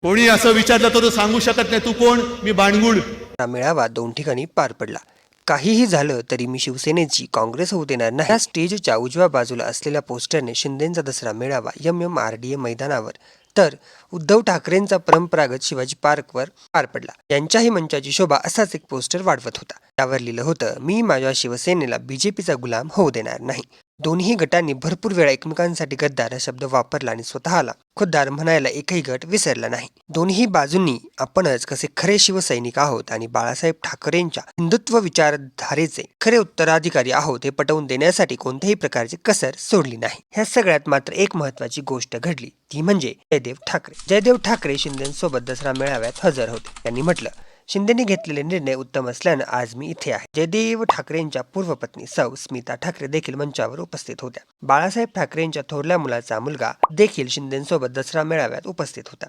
कोणी असं विचारलं तर तो सांगू शकत नाही तू कोण, मी बाणगुळ. हा मेळावा 2 ठिकाणी पार पडला. काहीही झालं तरी मी शिवसेनेची काँग्रेस होऊ देणार नाही. या स्टेजच्या उजव्या बाजूला असलेल्या पोस्टरने शिंदेंचा दसरा मेळावा MMRDA मैदानावर, तर उद्धव ठाकरेंचा परंपरागत शिवाजी पार्कवर पार पडला. यांच्याही मंचाची शोभा असाच एक पोस्टर वाढवत होता. त्यावर लिहिलं होतं, मी माझ्या शिवसेनेला BJPचा गुलाम होऊ देणार नाही. दोन्ही गटांनी भरपूर वेळा एकमेकांसाठी गद्दार हा शब्द वापरला आणि स्वतःला खुद्दार म्हणायला एकही गट विसरला नाही. दोन्ही बाजूंनी आपणच कसे खरे शिवसैनिक आहोत आणि बाळासाहेब ठाकरेंच्या हिंदुत्व विचारधारेचे खरे उत्तराधिकारी आहोत हे पटवून देण्यासाठी कोणत्याही प्रकारची कसर सोडली नाही. ह्या सगळ्यात मात्र एक महत्वाची गोष्ट घडली, ती म्हणजे जयदेव ठाकरे. जयदेव ठाकरे शिंदेसोबत दसरा मेळाव्यात हजर होते. त्यांनी म्हटलं, शिंदेने घेतलेले निर्णय उत्तम असल्यानं आज मी इथे आहे. जयदेव ठाकरेंच्या पूर्व पत्नी सौ स्मिता ठाकरे देखील मंचावर उपस्थित होत्या. बाळासाहेब ठाकरेंच्या थोरल्या मुलाचा मुलगा देखील शिंदेसोबत दसरा मेळाव्यात उपस्थित होता.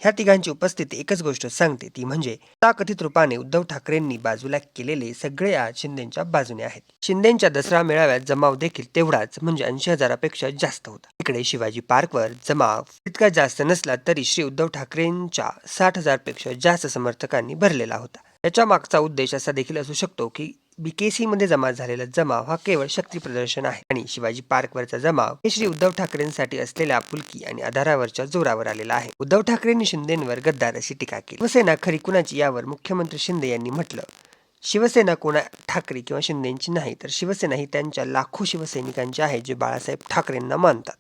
ह्या तिघांची उपस्थिती एकच गोष्ट सांगते, ती म्हणजे तथाकथित रूपाने उद्धव ठाकरेंनी बाजूला केलेले सगळे आज शिंदेच्या बाजूने आहेत. शिंदेच्या दसरा मेळाव्यात जमाव देखील तेवढाच म्हणजे 80,000पेक्षा जास्त होता. इकडे शिवाजी पार्कवर जमाव इतका जास्त नसला तरी श्री उद्धव ठाकरेंच्या 60,000पेक्षा जास्त समर्थकांनी भरलेला होता. याच्या मागचा उद्देश असा देखील असू शकतो की BKC मध्ये जमा झालेला जमाव हा केवळ शक्ती प्रदर्शन आहे आणि शिवाजी पार्कवरचा जमाव हे श्री उद्धव ठाकरेंसाठी असलेल्या आपुलकी आणि आधारावरच्या जोरावर आलेला आहे. उद्धव ठाकरेंनी शिंदेंवर गद्दार अशी टीका केली. शिवसेना खरी कुणाची यावर मुख्यमंत्री शिंदे यांनी म्हटलं, शिवसेना कोणा ठाकरे किंवा शिंदेची नाही, तर शिवसेना ही त्यांच्या लाखो शिवसैनिकांची आहे जे बाळासाहेब ठाकरेंना मानतात.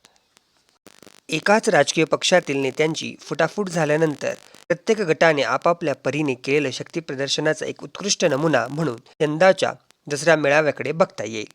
एकाच राजकीय पक्षातील नेत्यांची फुटाफूट झाल्यानंतर प्रत्येक गटाने आपापल्या परीने केलेलं शक्ती प्रदर्शनाचा एक उत्कृष्ट नमुना म्हणून यंदाच्या दसरा मेळाव्याकडे बघता येईल.